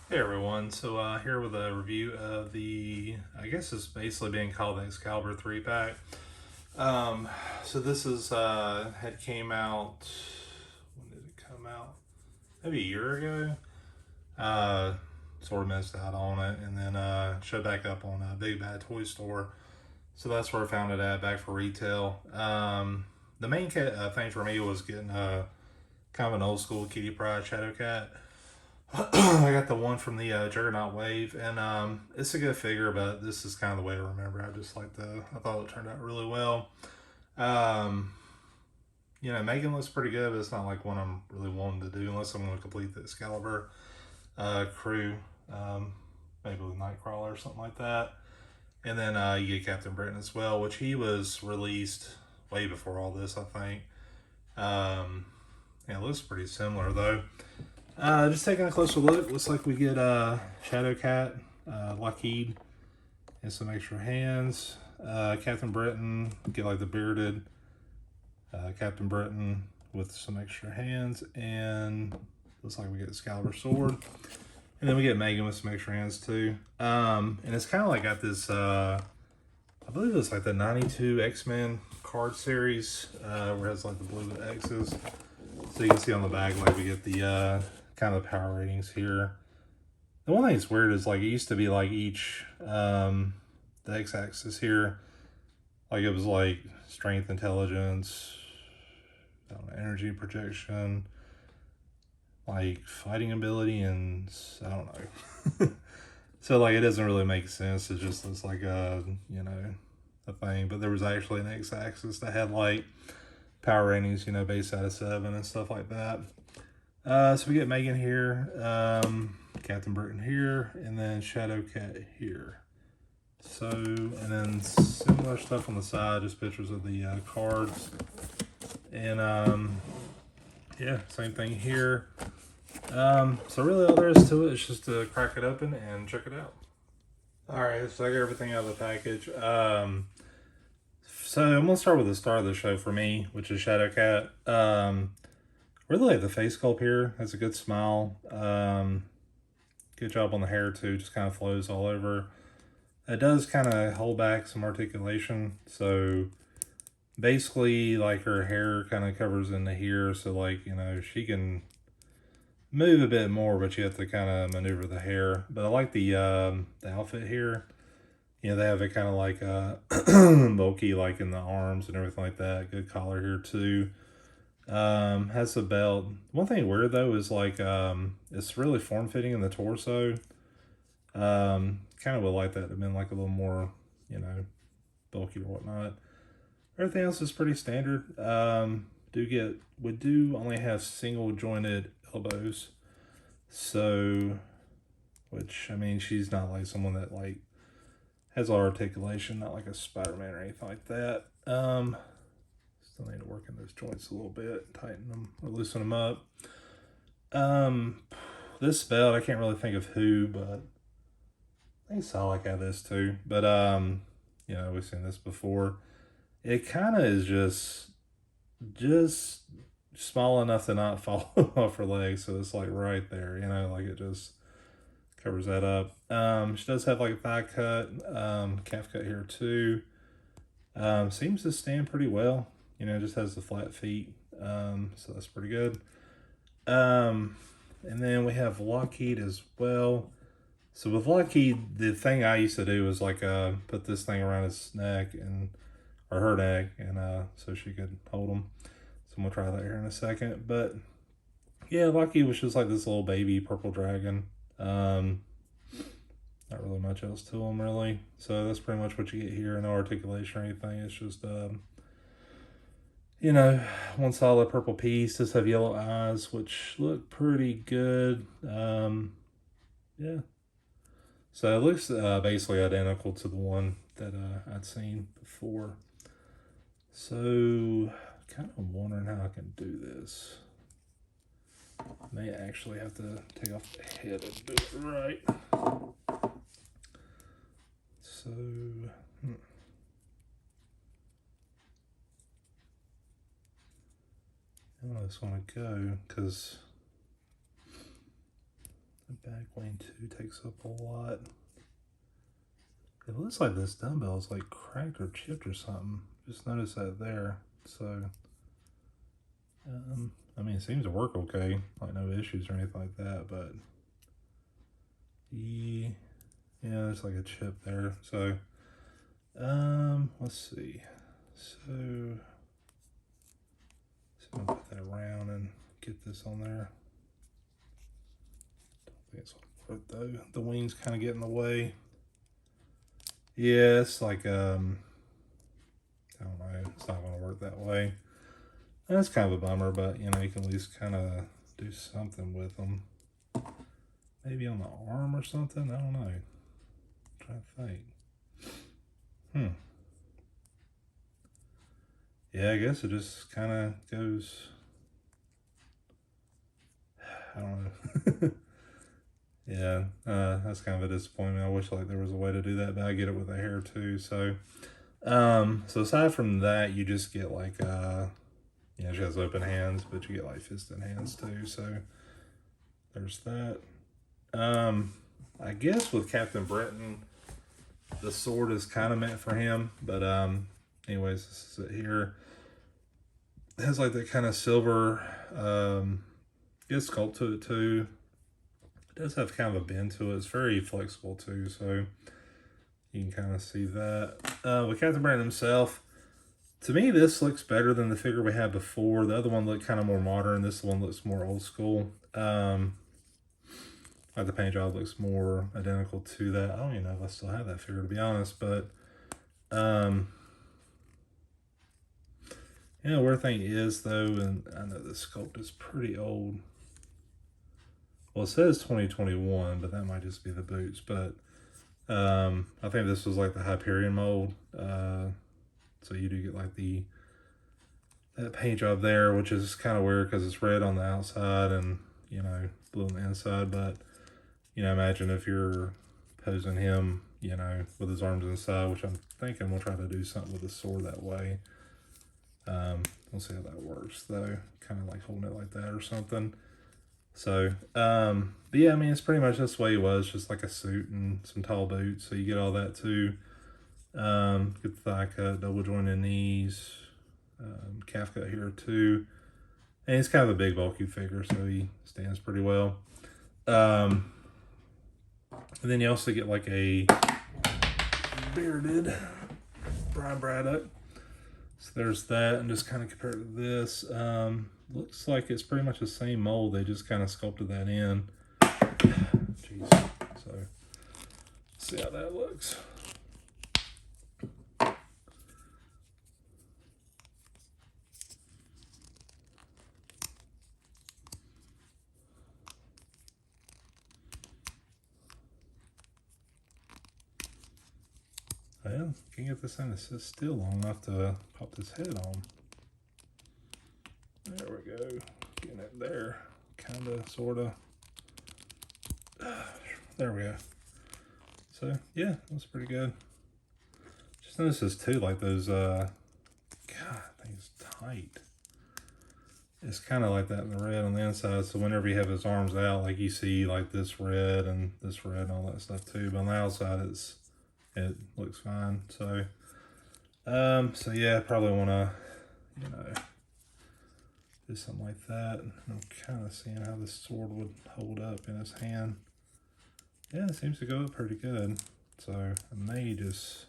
Hey everyone, so here with a review of I guess it's basically being called the Excalibur 3 pack. Um, so this is, had came out, when did it come out? Maybe a year ago. Uh, sort of missed out on it and then showed back up on a Big Bad Toy Store. So that's where I found it at, back for retail. The main thing for me was getting kind of an old school Kitty Pryde Shadow Cat. I got the one from the Juggernaut Wave, and it's a good figure, but this is kind of the way I remember. I thought it turned out really well. Um, Megan looks pretty good, but it's not like one I'm really wanting to do unless I'm going to complete the Excalibur crew, um, maybe with Nightcrawler or something like that. And then you get Captain Britain as well, which he was released way before all this, I think. Um, yeah, it looks pretty similar though. Just taking a closer look, looks like we get Shadow Cat, Lockheed, and some extra hands. Captain Britain, get like the bearded Captain Britain with some extra hands, and looks like we get Excalibur sword. And then we get Megan with some extra hands too. And it's kind of like got this, I believe it's like the 92 X-Men card series, where it has like the blue with X's. So you can see on the back, like we get the kind of power ratings here. The one thing that's weird is like it used to be like each the x-axis here, like it was like strength, intelligence, I don't know, energy, projection, like fighting ability, and I don't know. So like it doesn't really make sense. It just looks like a thing. But there was actually an x-axis that had like power ratings, based out of 7 and stuff like that. So we get Megan here, Captain Britain here, and then Shadow Cat here. So, and then similar stuff on the side, just pictures of the cards. And yeah, same thing here. So really all there is to it is just to crack it open and check it out. Alright, so I got everything out of the package. So I'm gonna start with the star of the show for me, which is Shadow Cat. Really like the face sculpt here. Has a good smile. Good job on the hair too. Just kind of flows all over. It does kind of hold back some articulation. So basically, like her hair kind of covers into here. So like she can move a bit more, but you have to kind of maneuver the hair. But I like the outfit here. They have it kind of like bulky, like in the arms and everything like that. Good collar here too. Has a belt. One thing weird though is like it's really form fitting in the torso. Kind of would like that to have been like a little more, bulky or whatnot. Everything else is pretty standard. We do only have single jointed elbows, so which I mean she's not like someone that like has all articulation, not like a Spider-Man or anything like that. Still need to work in those joints a little bit, tighten them or loosen them up. This belt, I can't really think of who, but I think Solak had this too. But we've seen this before. It kind of is just small enough to not fall off her leg, so it's like right there, like it just covers that up. She does have like a thigh cut, calf cut here too. Seems to stand pretty well. Just has the flat feet, so that's pretty good. And then we have Lockheed as well. So with Lockheed, the thing I used to do was like put this thing around his neck or her neck, and so she could hold him. So I'm gonna try that here in a second. But yeah, Lockheed was just like this little baby purple dragon. Not really much else to him really. So that's pretty much what you get here. No articulation or anything. It's just one solid purple piece. Does have yellow eyes, which look pretty good. Yeah. So it looks basically identical to the one that I'd seen before. So kind of wondering how I can do this. May actually have to take off the head and do it right. So, I just want to go because the back weighing 2 takes up a lot. It looks like this dumbbell is like cracked or chipped or something. Just noticed that there. So, I mean, it seems to work okay. Like no issues or anything like that, but yeah, there's like a chip there. So, let's see. So, I'm gonna put that around and get this on there. Don't think it's gonna work though. The wings kind of get in the way. Yeah, it's like, I don't know, it's not gonna work that way. That's kind of a bummer, but you know, you can at least kind of do something with them. Maybe on the arm or something, I don't know. I'm trying to think. Yeah, I guess it just kind of goes, I don't know. Yeah, that's kind of a disappointment. I wish like there was a way to do that, but I get it with the hair too. So, so aside from that, you just get like, you know, she has open hands, but you get like fisted hands too. So there's that. I guess with Captain Britain, the sword is kind of meant for him, but anyways, this is it here. It has like that kind of silver, good sculpt to it too. It does have kind of a bend to it. It's very flexible too, so you can kind of see that. With Captain Britain himself, to me, this looks better than the figure we had before. The other one looked kind of more modern. This one looks more old school. Like the paint job looks more identical to that. I don't even know if I still have that figure, to be honest, but you know, weird thing is though, and I know the sculpt is pretty old. Well, it says 2021, but that might just be the boots. But I think this was like the Hyperion mold. So you do get like that paint job there, which is kind of weird because it's red on the outside and, you know, blue on the inside. But, you know, imagine if you're posing him, you know, with his arms inside, which I'm thinking we'll try to do something with the sword that way. We'll see how that works though. Kind of like holding it like that or something. So, but yeah, I mean, it's pretty much this way he was, just like a suit and some tall boots. So you get all that too. Get the thigh cut, double jointed knees, calf cut here too. And he's kind of a big bulky figure, so he stands pretty well. And then you also get like a bearded Brian Braddock. So there's that, and just kind of compared to this, looks like it's pretty much the same mold. They just kind of sculpted that in. Jeez. So let's see how that looks. Well, can't get this thing to sit still long enough to pop this head on. There we go. Getting it there. Kinda, sorta. There we go. So, yeah, that's pretty good. Just notice this too, like those, God, that thing's tight. It's kind of like that in the red on the inside, so whenever you have his arms out, like you see like this red and all that stuff too, but on the outside it looks fine. So, so yeah, probably want to, you know, do something like that. I'm kind of seeing how this sword would hold up in his hand. Yeah, it seems to go up pretty good. So I may just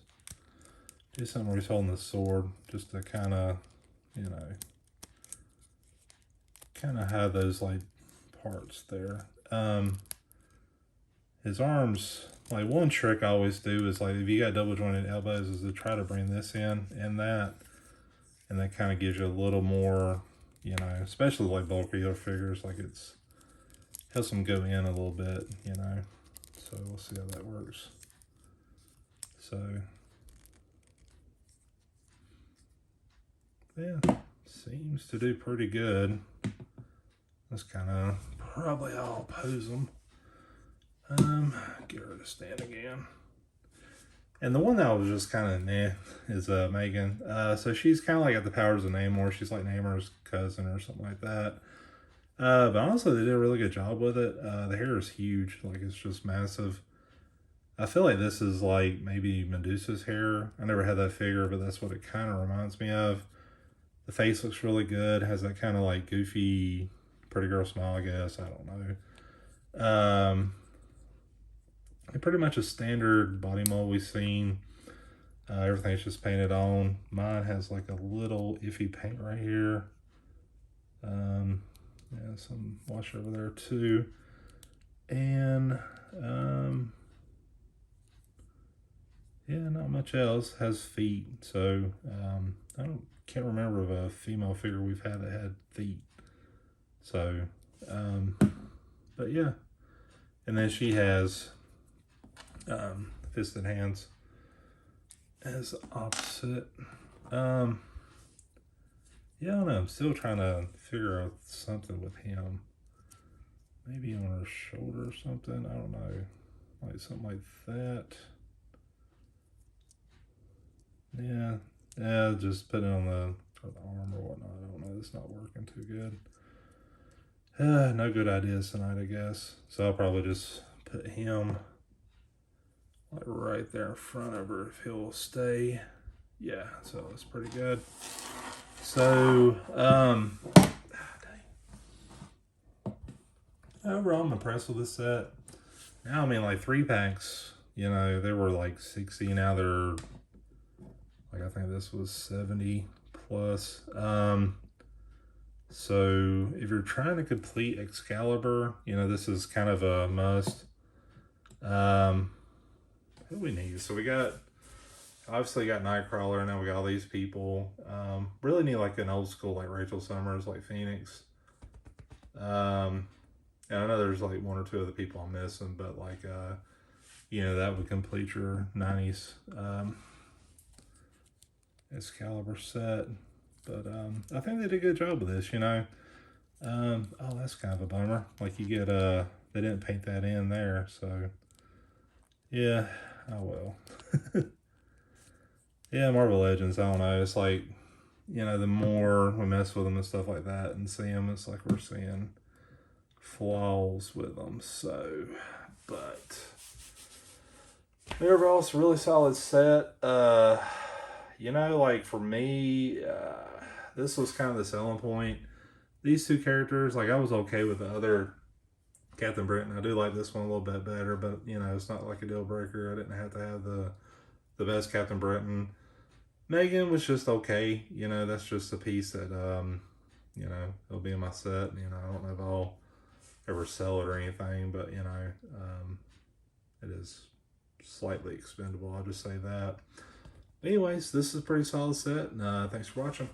do something where he's holding the sword just to kind of, you know, kind of have those like parts there. His arms, like one trick I always do is like if you got double jointed elbows is to try to bring this in and that kind of gives you a little more, you know, especially like bulkier figures, like it's helps them go in a little bit, you know. So we'll see how that works. So yeah, seems to do pretty good. That's kind of probably how I'll pose them. Get her to stand again. And the one that was just kind of meh is Megan. So she's kind of like got the powers of Namor. She's like Namor's cousin or something like that. But honestly, they did a really good job with it. The hair is huge, like it's just massive. I feel like this is like maybe Medusa's hair. I never had that figure, but that's what it kind of reminds me of. The face looks really good. Has that kind of like goofy, pretty girl smile, I guess. I don't know. Pretty much a standard body mold we've seen. Everything's just painted on. Mine has like a little iffy paint right here. Yeah, some wash over there too. And yeah, not much else. Has feet. So can't remember of a female figure we've had that had feet. So but yeah. And then she has fisted hands as opposite. Yeah, I don't know. I'm still trying to figure out something with him. Maybe on her shoulder or something. I don't know. Like something like that. Yeah. Yeah, just put it on the arm or whatnot. I don't know. It's not working too good. No good ideas tonight, I guess. So I'll probably just put him like right there in front of her if he'll stay. Yeah, so that's pretty good. So, overall, I'm impressed with this set. Now, I mean, like 3-packs, you know, they were like 60. Now they're like, I think this was 70 plus. So if you're trying to complete Excalibur, you know, this is kind of a must. Who do we need? So we got, obviously got Nightcrawler, and now we got all these people. Really need like an old school like Rachel Summers, like Phoenix. And I know there's like 1 or 2 other people I'm missing, but like you know, that would complete your 90s Excalibur set. But I think they did a good job with this, you know. Oh, that's kind of a bummer. Like you get they didn't paint that in there, so yeah. Oh well. Yeah, Marvel Legends, I don't know. It's like, you know, the more we mess with them and stuff like that and see them, it's like we're seeing flaws with them. So, but overall, it's a really solid set. You know, like for me, this was kind of the selling point. These 2 characters, like I was okay with the other Captain Britain. I do like this one a little bit better, but you know, it's not like a deal breaker. I didn't have to have the best Captain Britain. Megan was just okay. You know, that's just a piece that you know, it'll be in my set. You know, I don't know if I'll ever sell it or anything, but you know, it is slightly expendable. I'll just say that. Anyways, this is a pretty solid set, and thanks for watching.